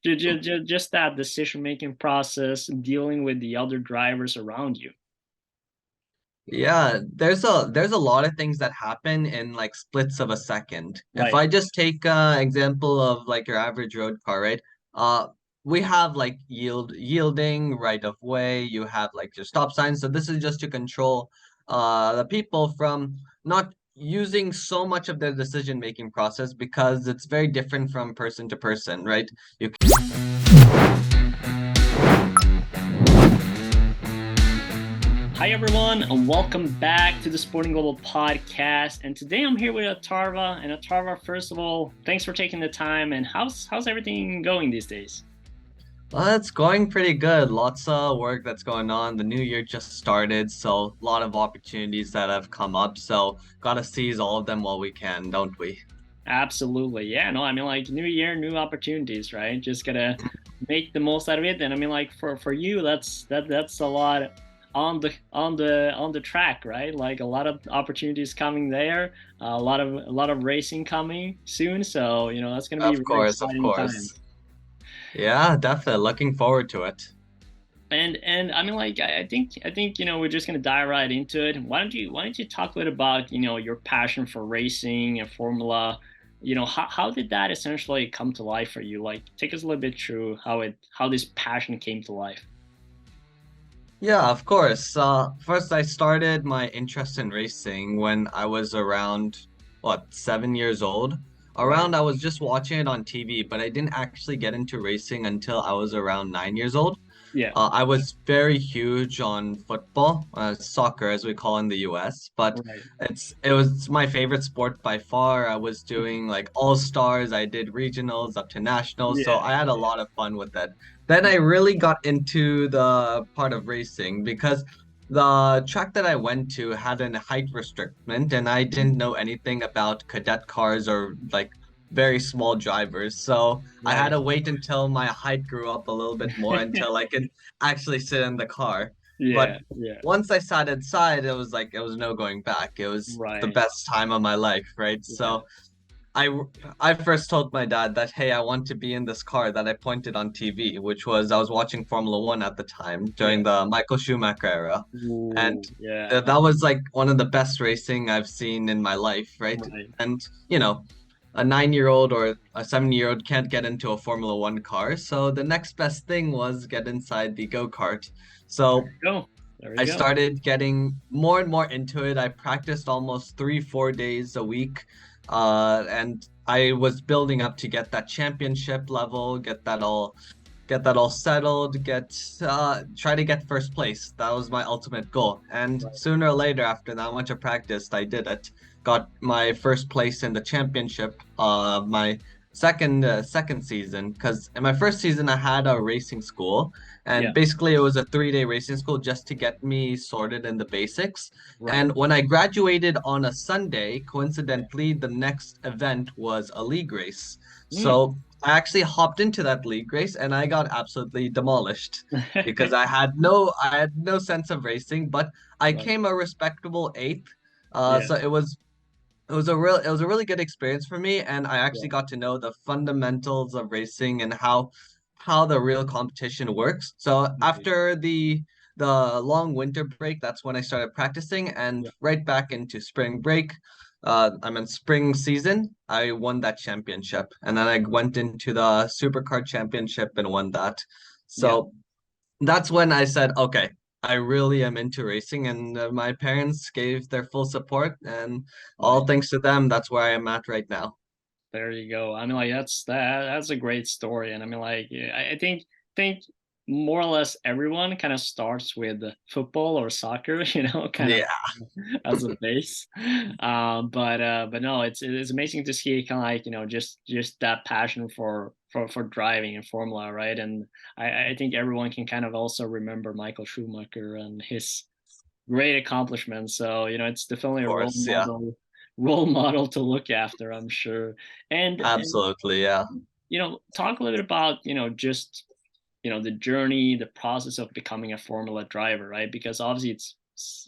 just that decision making process, dealing with the other drivers around you. Yeah, there's a lot of things that happen in like splits of a second. If Right. I just take example of like your average road car, right? Uh we have like yielding, right of way, you have like your stop signs. So this is just to control the people from not using so much of their decision making process because it's very different from person to person, right? You Hi everyone, and welcome back to the SportIn Global Podcast. And today I'm here with Atharva. And Atharva, first of all, thanks for taking the time. And how's everything going these days? It's going pretty good. Lots of work that's going on. The new year just started, so a lot of opportunities that have come up. So gotta seize all of them while we can, don't we? Absolutely, yeah. No, I mean like new year, new opportunities, right? Just gotta make the most out of it. And I mean like for you, that's a lot on the track, right? Like a lot of opportunities coming there, a lot of racing coming soon. So that's gonna be Of a really course, of exciting time. course. Yeah, definitely. Looking forward to it. And I mean like I think we're just gonna dive right into it. Why don't you talk a little about your passion for racing and formula? How did that essentially come to life for you? Like take us a little bit through how this passion came to life. Yeah, of course. First, I started my interest in racing when I was around, what, 7 years old. Right. Around, I was just watching it on TV, but I didn't actually get into racing until I was around 9 years old. Yeah. I was very huge on football, soccer as we call in the US, but Right. it was my favorite sport by far. I was doing like all stars, I did regionals up to nationals, so Yeah. I had a lot of fun with it. Then I really got into the part of racing because the track that I went to had a height restriction, and I didn't know anything about cadet cars or like very small drivers. So I had Right. to wait until my height grew up a little bit more until I could actually sit in the car. But Yeah. Yeah. once I sat inside, it was like it was no going back. It was the Right. best time of my life, right? Yeah. So I I first told my dad that hey, I want to be in this car that I pointed on TV, which was I was watching Formula One at the time Yeah. during the Michael Schumacher era, and Ooh, yeah. that was like one of the best racing I've seen in my life, right? Right. And a 9 year old or a 7 year old can't get into a Formula One car, so the next best thing was get inside the go-kart. There So you go. There I you go. started getting more and more into it. I practiced almost 3, 4 days a week. And I was building up to get that championship level, get that all settled, try to get first place. That was my ultimate goal. And Right. sooner or later, after that much of practice, I did it. Got my first place in the championship, my second season. Because in my first season, I had a racing school, Yeah. and basically it was a 3 day racing school just to get me sorted in the basics. Right. And when I graduated on a Sunday, Yeah. coincidentally, the next event was a league race. Mm. So I actually hopped into that league race and I got absolutely demolished because I had no sense of racing, but I Right. came a respectable eighth. Yeah. So it was a really good experience for me, and I Yeah. actually got to know the fundamentals of racing and how the real competition works. So Right. after the long winter break, that's when I started practicing, and Yeah. right back into spring break. I'm in spring season. I won that championship, and then I went into the Supercard Championship and won that. Yeah. So that's when I said, okay, I really am into racing, and my parents gave their full support, and all Right. thanks to them, that's where I am at right now. There you go. I mean, like that's a great story, and I mean, like yeah, I think more or less everyone kind of starts with football or soccer, kind of Yeah, as a base. But no, it's amazing to see kind of like just that passion for driving and formula, right? And I think everyone can kind of also remember Michael Schumacher and his great accomplishments. So it's definitely of a role course, yeah, model role model to look after, I'm sure. And absolutely, yeah. talk a little bit about just the journey, the process of becoming a Formula driver, right? Because obviously it's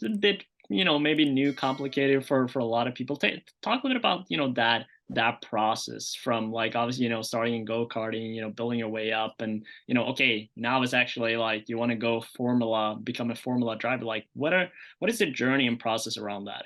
a bit maybe new, complicated for a lot of people. Talk a little bit about that that process from like obviously starting in go-karting, building your way up, and okay, now it's actually like you want to go formula, become a formula driver. Like what is the journey and process around that?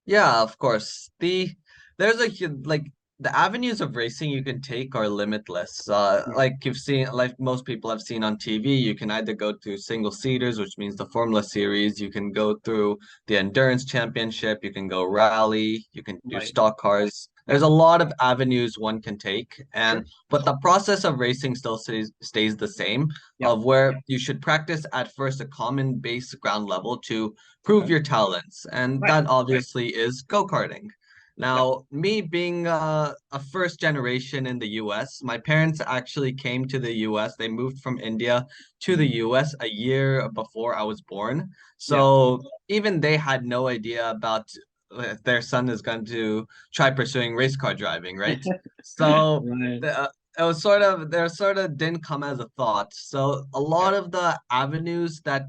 Yeah, of course. There's like the avenues of racing you can take are limitless. Right. Like you've seen, like most people have seen on TV, you can either go through single seaters, which means the Formula Series. You can go through the Endurance Championship. You can go rally. You can do Right. stock cars. Yeah. There's a lot of avenues one can take, Sure. and but the process of racing still stays the same. Yeah. Of where you should practice at first a common base ground level to prove Okay. your talents, and Right. that obviously is go-karting. Yeah. Now, me being a first generation in the US, my parents actually came to the US. They moved from India to the Mhm. US a year before I was born. Yeah. So even they had no idea about if their son is going to try pursuing race car driving, right? So Right. it was sort of there sort of didn't come as a thought. So a Okay. lot of the avenues that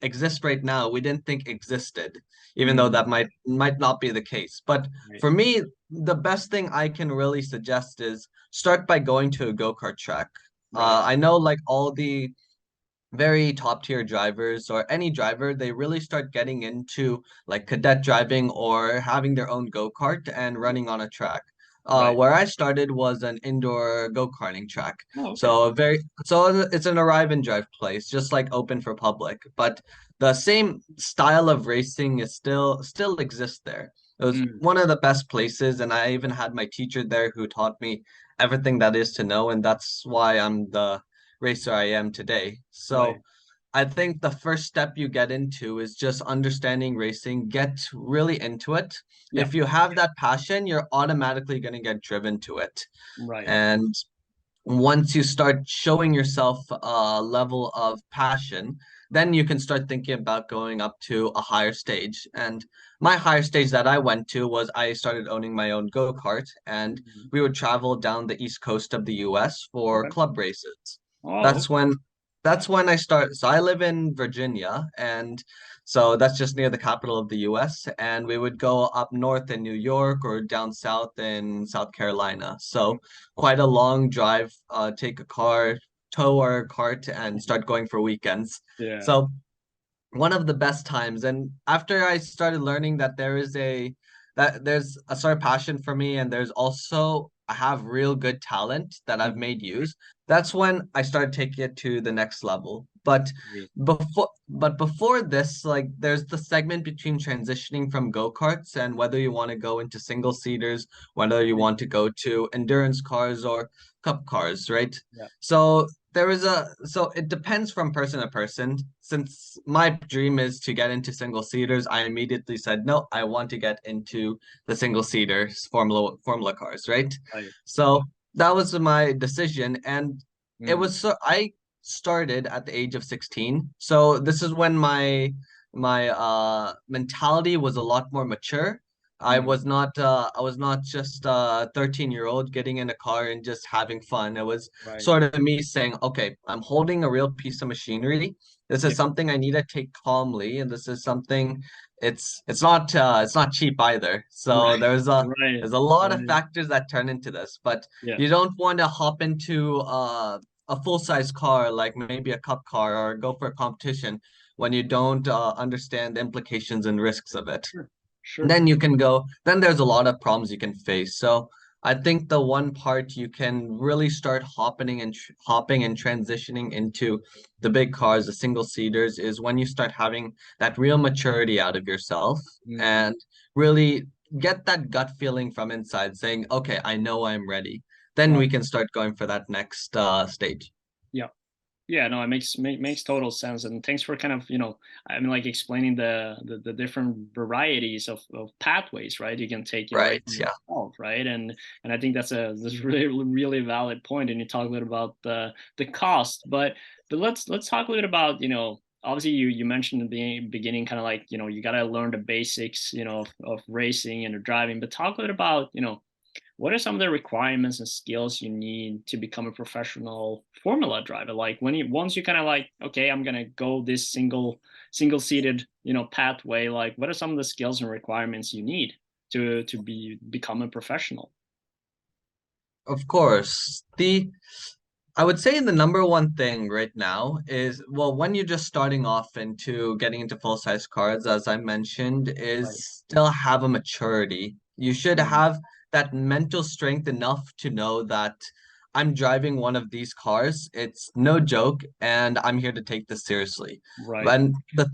exist right now we didn't think existed, even though Mm. that might not be the case. But Right. for me, the best thing I can really suggest is start by going to a go-kart track. Right. I know like all the very top tier drivers or any driver, they really start getting into like cadet driving or having their own go-kart and running on a track. Right. Where I started was an indoor go-karting track. Oh, okay. So it's an arrive and drive place, just like open for public. But the same style of racing is still exists there. It was Mm. one of the best places, and I even had my teacher there who taught me everything that is to know, and that's why I'm the racer I am today. Right. So I think the first step you get into is just understanding racing, get really into it. Yeah. If you have that passion, you're automatically going to get driven to it. Right. And once you start showing yourself a level of passion, then you can start thinking about going up to a higher stage. And my higher stage that I went to was I started owning my own go-kart, and Mhm. we would travel down the east coast of the US for Okay. club races. Oh, That's okay. when that's when I start. So I live in Virginia, and so that's just near the capital of the US. And we would go up north in New York or down south in South Carolina. Mm. So quite a long drive, take a car, tow our cart, and start going for weekends. Yeah. So one of the best times. And after I started learning that there's a sort of passion for me, and there's also I have real good talent that I've Mhm. made use. That's when I started taking it to the next level. Great. Before this, like there's the segment between transitioning from go-karts and whether you want to go into single seaters, whether you Right. want to go to endurance cars or cup cars, right? Yeah. So so it depends from person to person. Since my dream is to get into single seaters, I immediately said, no, I want to get into the single seaters formula cars, right? Right. So that was my decision. And Mm. I started at the age of 16. So this is when my mentality was a lot more mature. Mm. I was not just a 13-year-old getting in a car and just having fun. It was Right. sort of me saying, okay, I'm holding a real piece of machinery. This Yeah. is something I need to take calmly, and this is something it's not cheap either. So Right. Right. there's a lot of Right. factors that turn into this, but Yeah. you don't want to hop into a full-size car like maybe a cup car or go for a competition when you don't understand the implications and risks of it. Sure. Sure. Then then there's a lot of problems you can face. So I think the one part you can really start hopping and transitioning into the big cars, the single seaters, is when you start having that real maturity out of yourself Mm. and really get that gut feeling from inside saying, okay, I know I'm ready. Then Right. we can start going for that next stage. Yeah. Yeah, no, it makes total sense, and thanks for kind of I mean like explaining the different varieties of pathways, right? You can take Right. right Yeah. yourself, right? And I think that's really valid point. And you talk a little about the cost, but let's talk a little about obviously you mentioned in the beginning kind of like you got to learn the basics of racing and driving, but talk a little about what are some of the requirements and skills you need to become a professional formula driver? Like when you once you kind of like, okay, I'm gonna go this single seated pathway. Like, what are some of the skills and requirements you need to become a professional. Of course. I would say the number one thing right now is, well, when you're just starting off into getting into full-size cars, as I mentioned, is Right. still have a maturity. You should Mm, have that mental strength enough to know that I'm driving one of these cars. It's no joke, and I'm here to take this seriously. right. And the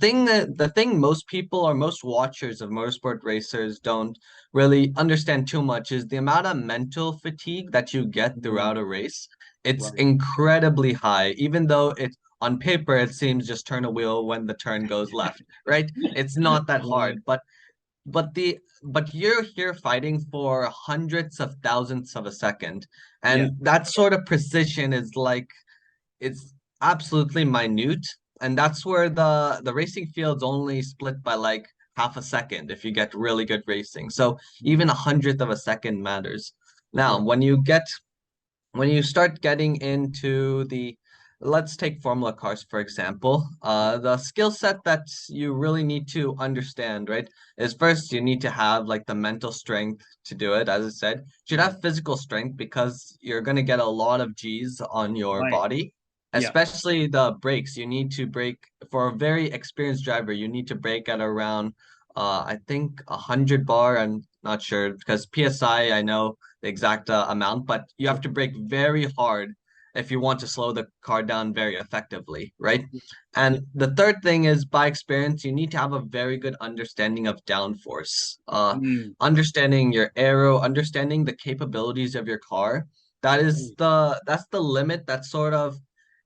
thing most people or most watchers of motorsport racers don't really understand too much is the amount of mental fatigue that you get Mm, throughout a race. It's right. incredibly high, even though it on paper it seems just turn a wheel when the turn goes left, right? It's not that Right. hard, but you're here fighting for hundreds of thousandths of a second, Yeah. and that sort of precision is like it's absolutely minute, and that's where the racing field's only split by like half a second if you get really good racing. So Mm, even a hundredth of a second matters. Now, right. when you start getting into the, let's take formula cars for example, the skill set that you really need to understand, right, is first you need to have like the mental strength to do it. As I said, you should Right. have physical strength because you're going to get a lot of G's on your Right. body, Yeah. especially the brakes. You need to brake for a very experienced driver. You need to brake at around I think 100 bar. I'm not sure because PSI, I know the exact amount, but you have to brake very hard if you want to slow the car down very effectively, right? Yeah. And the third thing is by experience, you need to have a very good understanding of downforce, Mm, understanding your aero, understanding the capabilities of your car. right. That's the limit, that sort of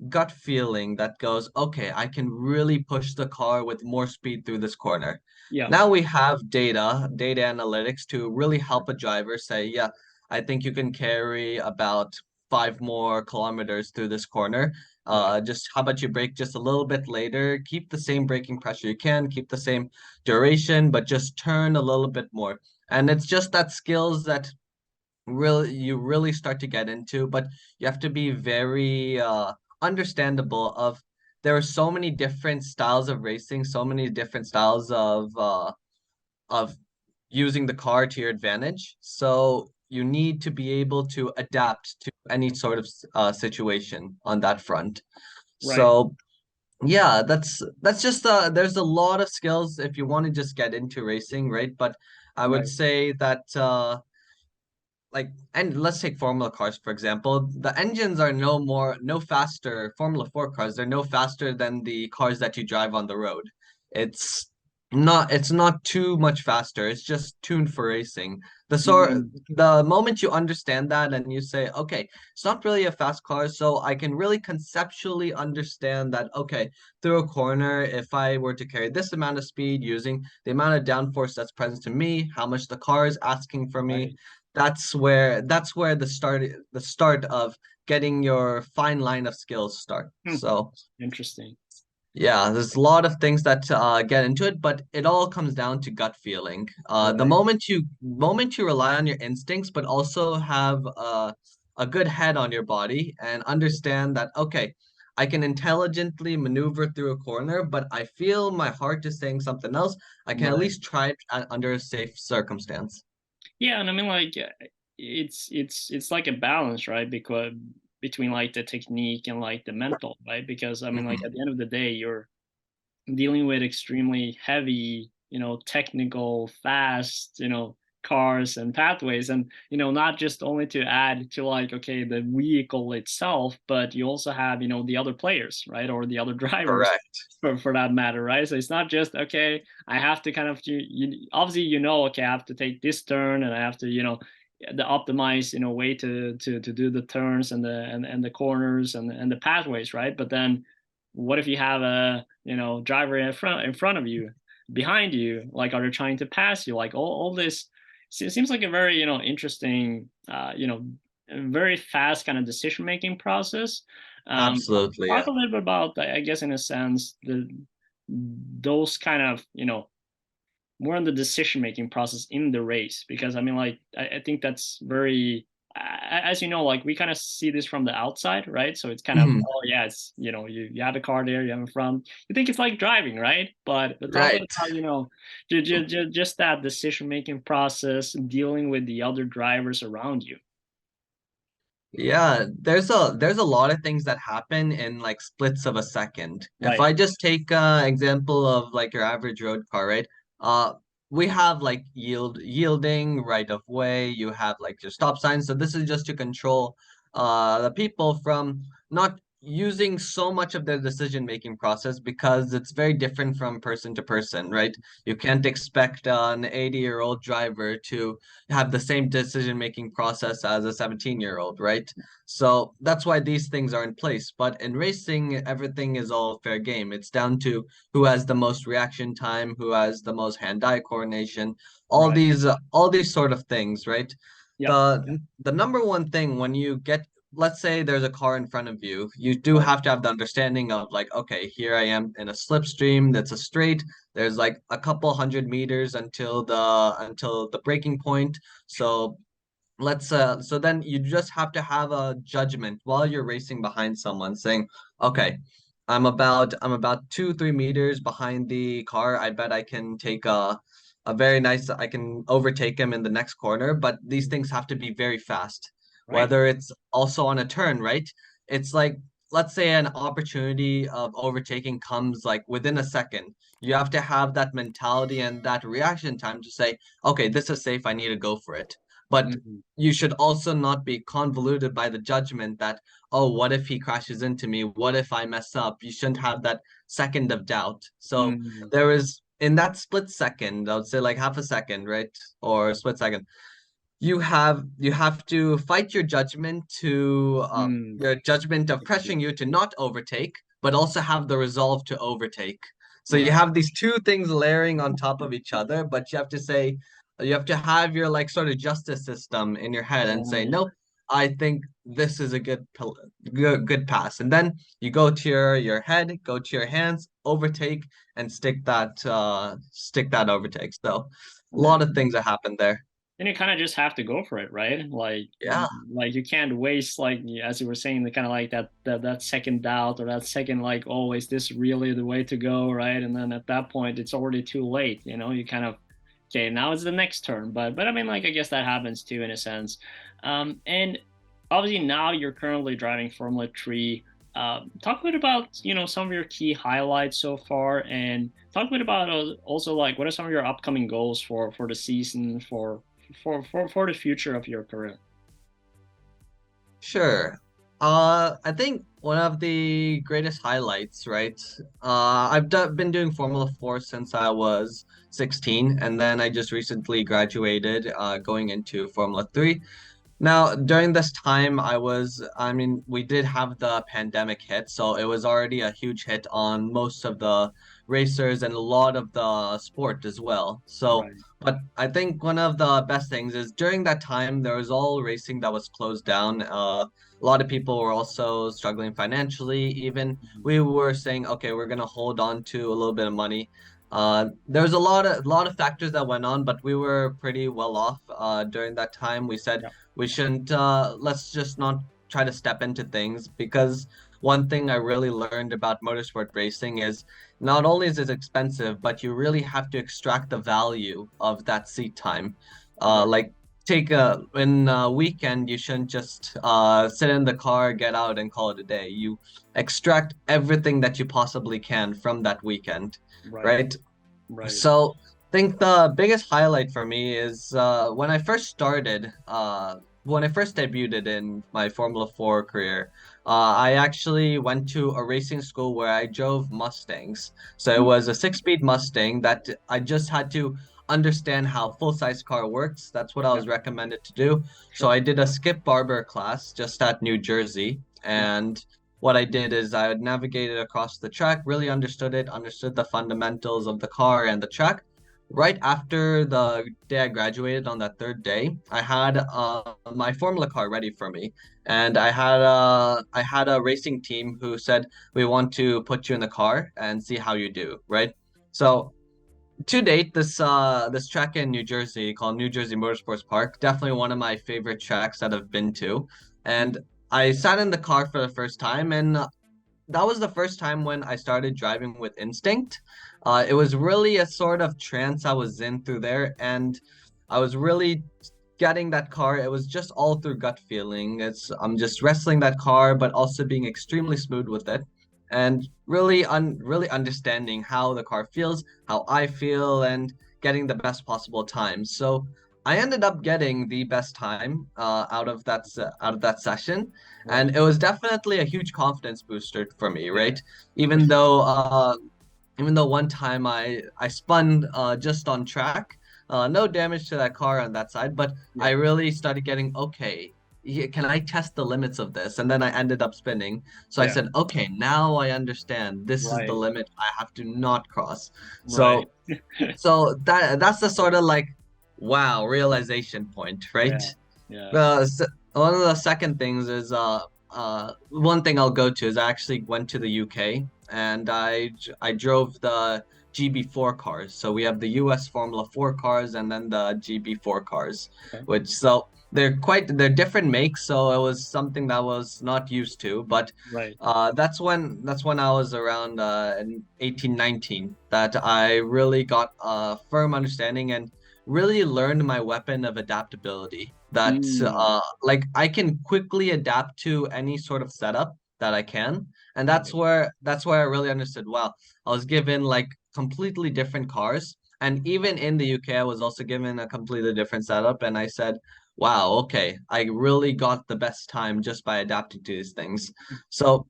gut feeling that goes, okay, I can really push the car with more speed through this corner. Yeah. Now we have data analytics to really help a driver say, yeah, I think you can carry about 5 more kilometers through this corner. Right. Just how about you brake just a little bit later, keep the same braking pressure you can, keep the same duration, but just turn a little bit more. And it's just that skills that you really start to get into, but you have to be very understandable of there are so many different styles of racing, so many different styles of using the car to your advantage. So you need to be able to adapt to any sort of situation on that front. Right. So yeah, that's just there's a lot of skills if you want to just get into racing, right? But I would Right. say that like, and let's take Formula cars for example. The engines are no faster. Formula 4 cars, they're no faster than the cars that you drive on the road. It's it's not too much faster. It's just tuned for racing. Mm, The moment you understand that and you say, okay, it's not really a fast car, so I can really conceptually understand that, okay, through a corner, if I were to carry this amount of speed using the amount of downforce that's present to me, how much the car is asking for me, right. that's where the start of getting your fine line of skills start. Hmm. So Interesting. yeah, there's a lot of things that get into it, but it all comes down to gut feeling. The Right. moment you rely on your instincts, but also have a good head on your body and understand that, okay, I can intelligently maneuver through a corner, but I feel my heart is saying something else. I can at Right. least try it under a safe circumstance. Yeah, and I mean, like, it's like a balance, right? Because between like the technique and like the mental, right? Because I mean, like Mhm. at the end of the day, you're dealing with extremely heavy, technical, fast, cars and pathways, and not just only to add to like, okay, the vehicle itself, but you also have, the other players, right, or the other drivers, Correct. for that matter, right? So it's not just, okay, I have to kind of, obviously, okay, I have to take this turn, and I have to, the optimize, way to do the turns and the corners and the pathways, right? But then what if you have a, driver in front of you, behind you, like, are they trying to pass you, like, all this seems like a very, interesting, very fast kind of decision making process. Absolutely, Talk yeah. a little bit about, I guess, in a sense, those kind of, more on the decision making process in the race, because I mean, like, I think that's very as you know, like we kind of see this from the outside, right? So it's kind of, Mhm. oh yeah, it's, you have a car there, you have a front, you think it's like driving, right? But talk Right. about, just that decision making process, dealing with the other drivers around you, Yeah, there's a lot of things that happen in like splits of a second. If right? I just take example of like your average road car, right? Uh we have like yielding, right of way, you have like your stop signs. So this is just to control the people from not using so much of their decision making process because it's very different from person to person, right? You can't expect an 80-year-old driver to have the same decision making process as a 17-year-old, right? So that's why these things are in place. But in racing, everything is all fair game. It's down to who has the most reaction time, who has the most hand-eye coordination, Right. all these sort of things, right? Yep. The number one thing when you get, let's say there's a car in front of you, you do Right. have to have the understanding of like, okay, here I am in a slipstream that's a straight. There's like a couple hundred meters until the breaking point. So so then you just have to have a judgment while you're racing behind someone saying, okay, I'm about 2-3 meters behind the car. I bet I can take a very nice, I can overtake him in the next corner, but these Mhm. things have to be very fast. Right. Whether it's also on a turn, right? It's like, let's say an opportunity of overtaking comes like within a second. You have to have that mentality and that reaction time to say, okay, this is safe, I need to go for it. But Mhm. you should also not be convoluted by the judgment that, oh, what if he crashes into me? What if I mess up? You shouldn't have that second of doubt. So Mhm. there is in that split second, I would say like half a second, right? Or split second, you have to fight Mm. your judgment of Agree. pressuring you to not overtake, but also have the resolve to overtake. So you Right. have these two things layering on top of each other, but you have to have your like sort of justice system in your head and say, Right. no, I think this is a good pass. And then you go to your head, go to your hands, overtake, and stick that overtake. So a Right. lot of things that happen there. And you kind of just have to go for it, right? Yeah. Like you can't waste, like as you were saying, the kind of like that second doubt, or that second like, oh, is this really the way to go, right? And then at that point it's already too late, you kind of, okay, now it's the next turn. But I mean, like, I guess that happens too, in a sense. And obviously now you're currently driving Formula 3. Talk a bit about, some of your key highlights so far, and talk a bit about, also, like, what are some of your upcoming goals for the season, for the future of your career. Sure. I think one of the greatest highlights, right? Been doing Formula 4 since I was 16, and then I just recently graduated, going into Formula 3. Now, during this time, I mean, we did have the pandemic hit, so it was already a huge hit on most of the racers and a lot of the sport as well. So, Right. but I think one of the best things is during that time, there was all racing that was closed down. A lot of people were also struggling financially. Even Mhm. we were saying, okay, we're gonna hold on to a little bit of money. There was a lot of factors that went on, but we were pretty well off during that time. We said Yeah. we shouldn't let's just not try to step into things because one thing I really learned about motorsport racing is not only is it expensive, but you really have to extract the value of that seat time. Right. Like take a in a weekend, you shouldn't just sit in the car, get out, and call it a day. You extract everything that you possibly can from that weekend, Right. right? Right. So I think the biggest highlight for me is when I first debuted in my Formula 4 career, I actually went to a racing school where I drove Mustangs. So it was a six-speed Mustang that I just had to understand how full-size car works. That's what I Yeah. was recommended to do. So Sure. I did a Skip Barber class just at New Jersey, Yeah. and what I did is I navigated across the track, really understood the fundamentals of the car and the track. Right after the day I graduated on that third day, I had my Formula car ready for me, and I had a racing team who said we want to put you in the car and see how you do, right? So To date, this track in New Jersey called New Jersey Motorsports Park, definitely one of my favorite tracks that I've been to. And I sat in the car for the first time, and that was the first time when I started driving with instinct. It was really a sort of trance I was in through there, and I was really getting that car. It was just all through gut feeling. I'm just wrestling that car, but also being extremely smooth with it, and really understanding how the car feels, how I feel, and getting the best possible time. So I ended up getting the best time out of that session, Right. and it was definitely a huge confidence booster for me, Yeah. right? For Even sure. though uh, even though one time I spun just on track, no damage to that car on that side, but I Yeah. really started getting okay. Can I test the limits of this? And then I ended up spinning. So I Yeah. said, okay, now I understand. This is the Right. limit I have to not cross. Right. So that's the sort of like wow realization point, right? Yeah. Yeah. One of the second things is one thing I'll go to is I actually went to the UK and I drove the GB4 cars. So we have the US Formula 4 cars and then the GB4 cars, Okay. which so they're different makes, so it was something that I was not used to, but Right. that's when I was around in 18, 19 that I really got a firm understanding and really learned my weapon of adaptability. That Mm. like I can quickly adapt to any sort of setup that I can, and Right. that's where I really understood. Wow, I was given like completely different cars, and even in the UK, I was also given a completely different setup, and I said, wow, okay, I really got the best time just by adapting to these things. So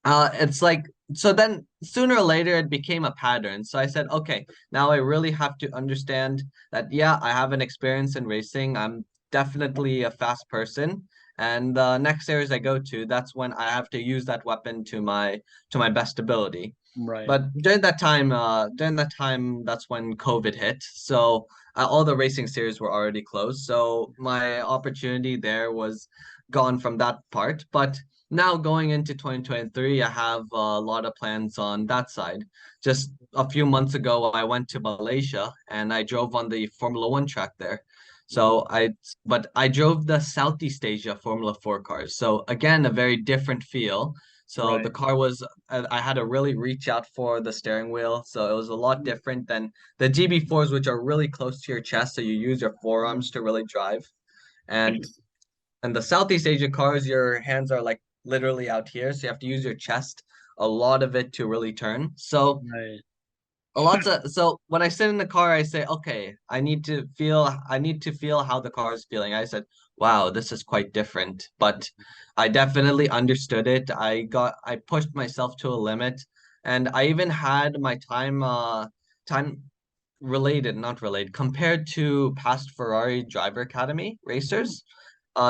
it's like so then sooner or later it became a pattern. So I said, okay, now I really have to understand that yeah, I have an experience in racing. I'm definitely a fast person. And the next series I go to, that's when I have to use that weapon to my best ability. Right. But during that time, that's when COVID hit. So all the racing series were already closed. So my opportunity there was gone from that part. But now going into 2023, I have a lot of plans on that side. Just a few months ago, I went to Malaysia and I drove on the Formula One track there. Mm. But I drove the Southeast Asia Formula 4 cars. So again, a very different feel. So the Right. car was, I had to really reach out for the steering wheel. So it was a lot Mm. different than the GB4s, which are really close to your chest. So you use your Mm. forearms to really drive. And and the Southeast Asia cars, your hands are like literally out here, so you have to use your chest, a lot of it to really turn. So Right. when I sit in the car, I say, okay, I need to feel how the car is feeling. I said, wow, this is quite different, but I definitely understood it. I pushed myself to a limit, and I even had my time related, not related, compared to past Ferrari Driver Academy Mm. racers.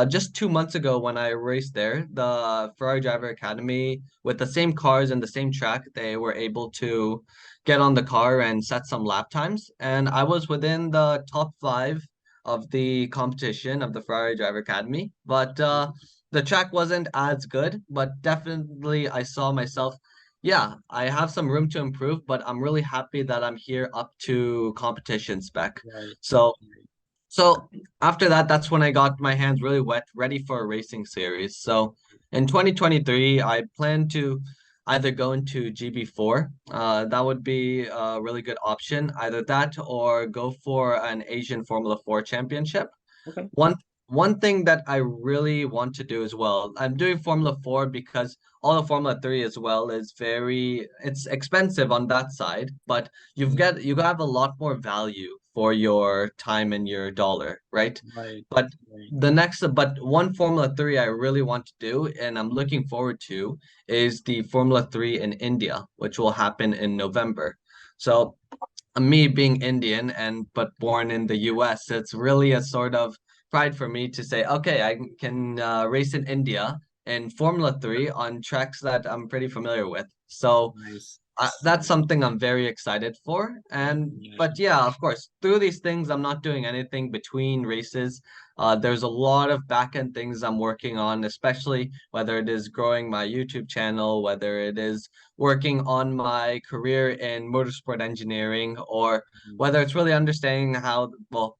Just 2 months ago, when I raced there, the Ferrari Driver Academy, with the same cars and the same track, they were able to get on the car and set some lap times. And I was within the top five of the competition of the Ferrari Driver Academy. But the track wasn't as good, but definitely I saw myself. Yeah, I have some room to improve, but I'm really happy that I'm here up to competition spec. Right. So so after that, that's when I got my hands really wet, ready for a racing series. So in 2023, I plan to either go into GB4. That would be a really good option. Either that or go for an Asian Formula 4 championship. Okay. One one thing that I really want to do as well, I'm doing Formula 4 because all of Formula 3 as well is it's expensive on that side, but Mm. you have a lot more value for your time and your dollar, right? Right. But Right. but one Formula 3 I really want to do and I'm looking forward to is the Formula 3 in India, which will happen in November. So me being Indian and but born in the US, it's really a sort of pride for me to say, okay, I can race in India in Formula 3 on tracks that I'm pretty familiar with. So Nice. that's something I'm very excited for. I And can but imagine. yeah, of course, through these things, I'm not doing anything between races. There's a lot of back-end things I'm working on, especially whether it is growing my YouTube channel, whether it is working on my career in motorsport engineering, or Mhm. whether it's really understanding well,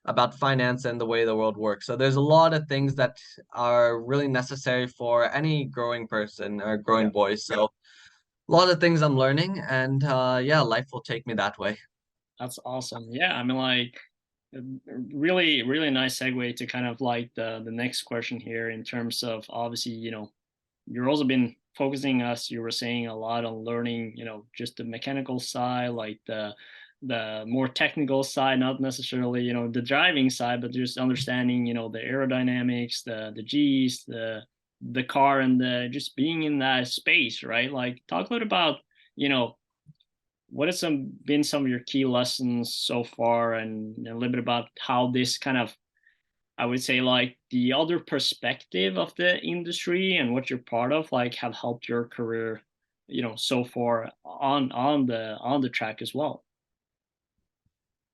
about finance and the way the world works. So there's a lot of things that are really necessary for any growing person or Yeah, growing boy. So a lot of things I'm learning, and yeah, life will take me that way. that's awesome. Yeah, I mean, like, really, really nice segue to kind of like the next question here in terms of obviously, you've also been focusing, as you were saying, a lot on learning, just the mechanical side, like the more technical side, not necessarily, the driving side, but just understanding, the aerodynamics, the G's, the car, and the just being in that space, right? Like, talk a little about, you know, what has been some of your key lessons so far, and a little bit about how this kind of, I would say, like, the other perspective of the industry and what you're part of, like, have helped your career, so far on the track as well.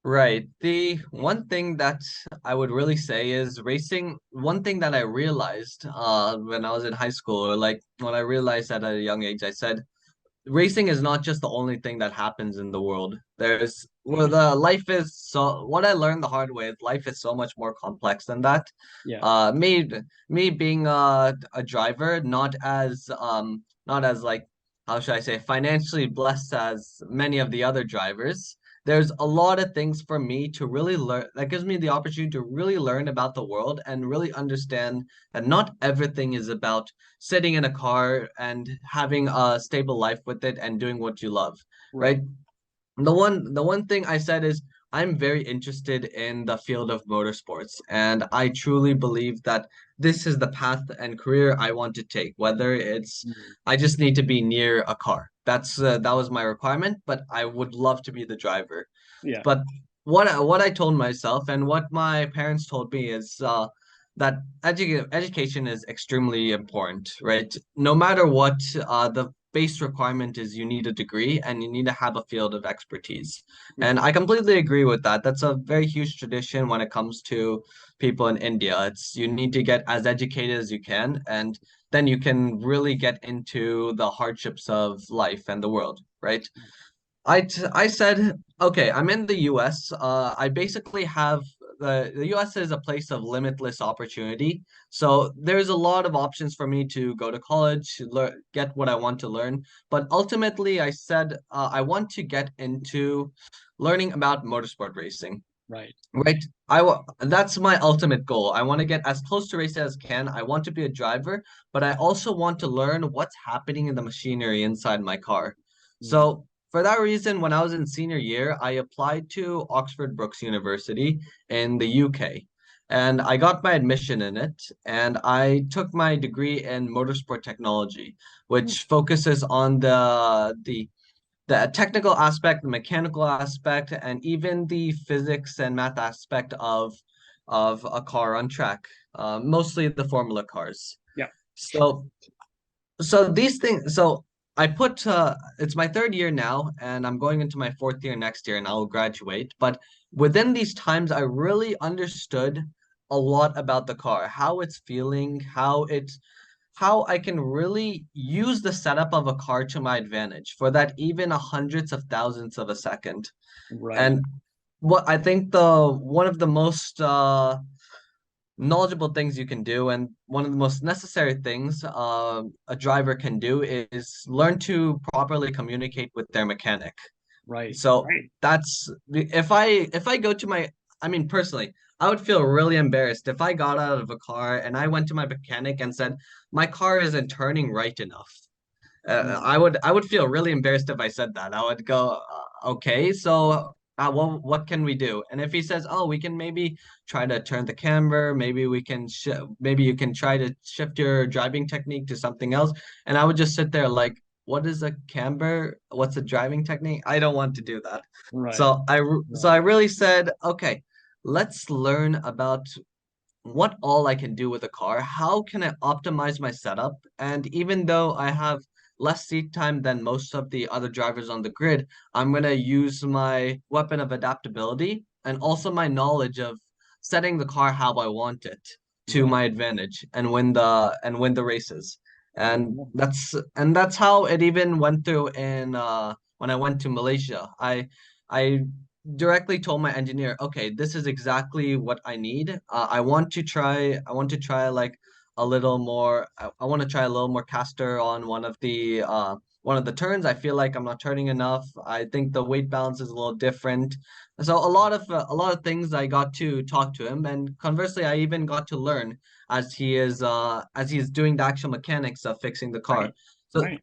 Right. The one thing that I would really say is racing. One thing that I realized when I was in high school, or like when I realized at a young age, I said racing is not just the only thing that happens in the world. There's well, the life is so what I learned the hard way is life is so much more complex than that. Yeah. Me being a driver, not as like how should I say financially blessed as many of the other drivers. There's a lot of things for me to really learn that gives me the opportunity to really learn about the world and really understand that not everything is about sitting in a car and having a stable life with it and doing what you love, Right. right? The one thing I said is I'm very interested in the field of motorsports, and I truly believe that this is the path and career I want to take. Whether it's Mhm. I just need to be near a car. That was my requirement, but I would love to be the driver. Yeah. But what I told myself and what my parents told me is that education is extremely important, right? No matter what, the base requirement is you need a degree and you need to have a field of expertise. Yeah. And I completely agree with that. That's a very huge tradition when it comes to people in India. It's you need to get as educated as you can, and then you can really get into the hardships of life and the world, right? I said, okay, I'm in the US. I basically have the US is a place of limitless opportunity. So there's a lot of options for me to go to college, get what I want to learn. But ultimately, I said I want to get into learning about motorsport racing. Right. Right. That's my ultimate goal. I want to get as close to racing as can. I want to be a driver, but I also want to learn what's happening in the machinery inside my car. Mhm. So for that reason, when I was in senior year, I applied to Oxford Brookes University in the UK. And I got my admission in it, and I took my degree in motorsport technology, Mm. which focuses on the technical aspect, the mechanical aspect, and even the physics and math aspect of a car on track, mostly the formula cars. Yeah. So so these things. So I put it's my third year now, and I'm going into my fourth year next year, and I'll graduate. But within these times, I really understood a lot about the car, how it's feeling, how I can really use the setup of a car to my advantage for that even a hundreds of thousands of a second. Right. And what I think the one of the most knowledgeable things you can do and one of the most necessary things a driver can do is learn to properly communicate with their mechanic. Right. So Right. that's if I go to my I mean personally, I would feel really embarrassed if I got out of a car and I went to my mechanic and said, my car isn't turning right enough. Mhm. I would feel really embarrassed if I said that. I would go, okay, so what can we do? And if he says, oh, we can maybe try to turn the camber, maybe we can maybe you can try to shift your driving technique to something else, and I would just sit there like, what is a camber? What's a driving technique? I don't want to do that. Right. So I Right. really said, okay, let's learn about what all I can do with a car. How can I optimize my setup? And even though I have less seat time than most of the other drivers on the grid, I'm going to use my weapon of adaptability and also my knowledge of setting the car how I want it to Right. my advantage and win the races. And Cool. that's how it even went through in when I went to Malaysia. I directly told my engineer, okay, this is exactly what I need. I want to try like a little more. I want to try a little more caster on one of the turns. I feel like I'm not turning enough. I think the weight balance is a little different. So a lot of things I got to talk to him, and conversely, I even got to learn as he's doing the actual mechanics of fixing the car. Right. So Right.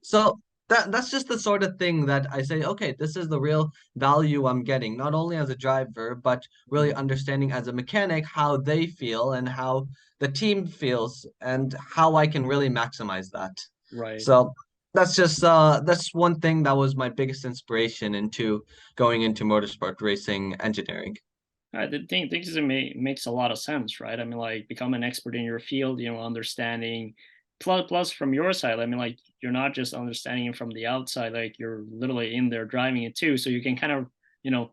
that's just the sort of thing that I say, okay, this is the real value I'm getting, not only as a driver, but really understanding as a mechanic how they feel and how the team feels and how I can really maximize that. Right. So that's one thing that was my biggest inspiration into going into motorsport racing engineering. I think this makes a lot of sense, right? I mean, like become an expert in your field, understanding. Plus, from your side, I mean, like you're not just understanding it from the outside, like you're literally in there driving it too, so you can kind of, you know,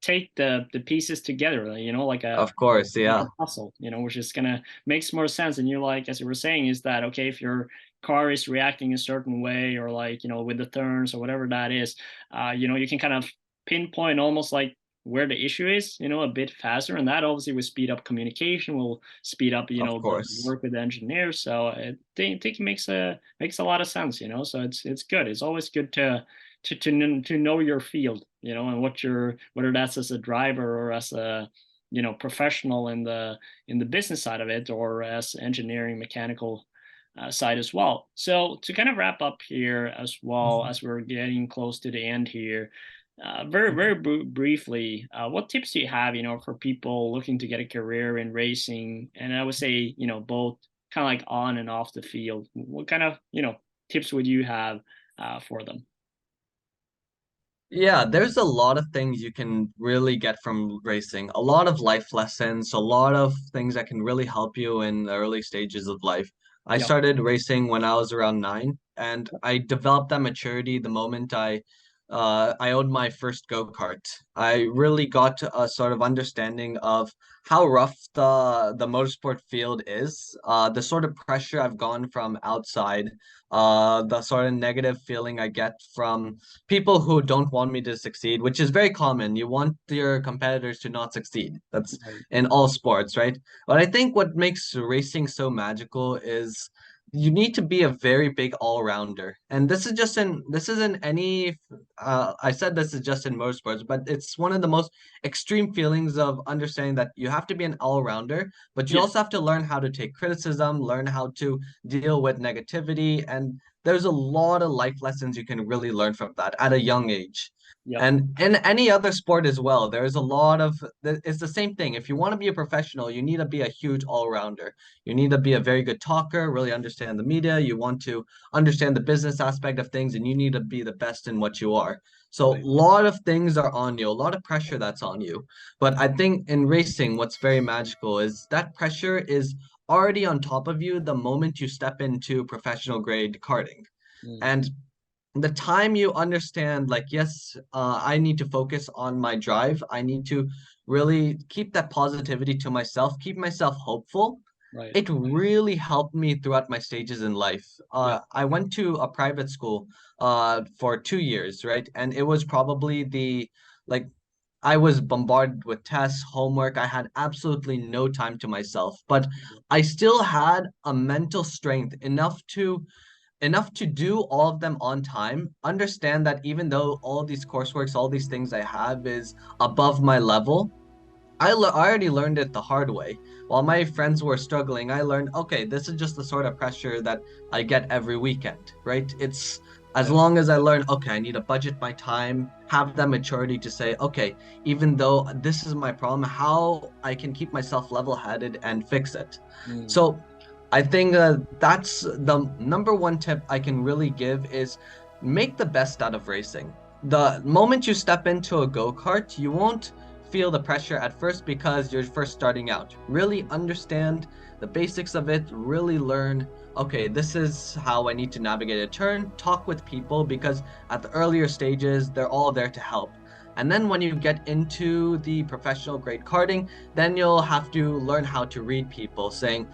take the pieces together, like a Of course, yeah. puzzle, which is gonna makes more sense. And you're like, as you were saying, is that okay if your car is reacting a certain way, or like with the turns or whatever that is, you can kind of pinpoint almost like where the issue is, a bit faster, and that obviously will speed up communication, will speed up, Of the course. work with the engineers. So I think it makes a lot of sense, so it's good. It's always good to know your field, and whether that's as a driver or as a professional in the business side of it, or as engineering mechanical side as well. So to kind of wrap up here, as well as we're getting close to the end here, very briefly, what tips do you have, for people looking to get a career in racing? And I would say, both kind of like on and off the field. What kind of tips would you have for them? Yeah, there's a lot of things you can really get from racing. A lot of life lessons, a lot of things that can really help you in the early stages of life. I Yep. started racing when I was around 9, and I developed that maturity the moment I owned my first go-kart. I really got a sort of understanding of how rough the motorsport field is, the sort of pressure I've gone from outside, the sort of negative feeling I get from people who don't want me to succeed, which is very common. You want your competitors to not succeed. That's Right. in all sports, right? But I think what makes racing so magical is you need to be a very big all-rounder. And this isn't any I said this is just in motorsports, but it's one of the most extreme feelings of understanding that you have to be an all-rounder, but you Yeah. also have to learn how to take criticism, learn how to deal with negativity, and there's a lot of life lessons you can really learn from that at a young age. Yep. And in any other sport as well, there's a lot of, it's the same thing. If you want to be a professional, you need to be a huge all-rounder. You need to be a very good talker, really understand the media. You want to understand the business aspect of things, and you need to be the best in what you are. So a Right. lot of things are on you, a lot of pressure that's on you. But I think in racing, what's very magical is that pressure is already on top of you the moment you step into professional grade karting. Mm. And the time you understand, like, yes, I need to focus on my drive, I need to really keep that positivity to myself, keep myself hopeful. Right. It really helped me throughout my stages in life. Yep. I went to a private school for 2 years, right? And it was probably like I was bombarded with tests, homework. I had absolutely no time to myself, but I still had a mental strength enough to do all of them on time, understand that even though all these courseworks, all these things I have is above my level, I already learned it the hard way. While my friends were struggling, I learned, okay, this is just the sort of pressure that I get every weekend, right? It's as Yep. long as I learn, okay, I need to budget my time, have that maturity to say, okay, even though this is my problem, how I can keep myself level-headed and fix it. Mm. So I think that's the number one tip I can really give is make the best out of racing. The moment you step into a go-kart, you won't feel the pressure at first because you're first starting out. Really understand the basics of it, really learn, okay, this is how I need to navigate a turn, talk with people because at the earlier stages, they're all there to help. And then when you get into the professional grade karting, then you'll have to learn how to read people, saying,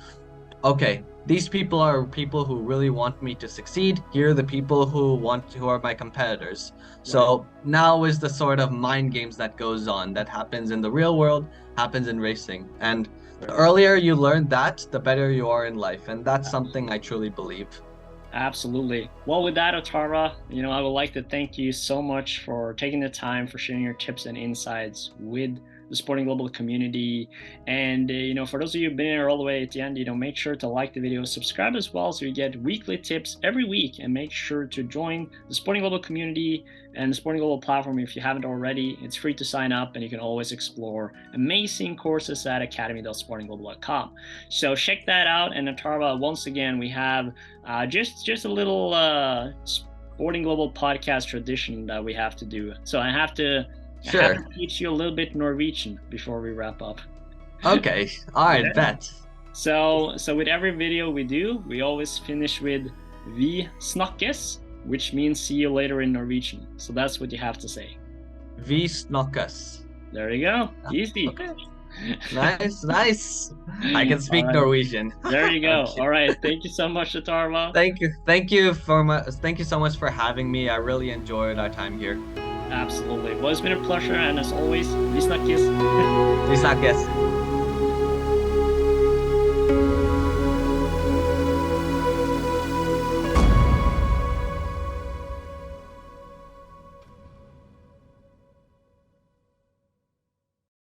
okay, these people are people who really want me to succeed. Here are the people who are my competitors. So now is the sort of mind games that goes on, that happens in the real world, happens in racing. And the earlier you learn that, the better you are in life. And that's something I truly believe. Absolutely. Well, with that, Atharva, I would like to thank you so much for taking the time, for sharing your tips and insights with the SportIn Global community. And, for those of you who've been here all the way at the end, make sure to like the video, subscribe as well, so you get weekly tips every week, and make sure to join the SportIn Global community and the SportIn Global platform if you haven't already. It's free to sign up, and you can always explore amazing courses at academy.sportingglobal.com. So check that out. And Atharva, once again, we have just a little SportIn Global podcast tradition that we have to do. So I have to teach you a little bit Norwegian before we wrap up. Okay. All right, bet. So with every video we do, we always finish with "Vi snakkes," which means see you later in Norwegian. So that's what you have to say. Vi snakkes. There you go. Easy. Okay. Nice. I can speak Norwegian. There you go. All right. Thank you so much, Atharva. Thank you so much for having me. I really enjoyed our time here. Absolutely. Well, it's been a pleasure, and as always, vi snakkes. Vi snakkes.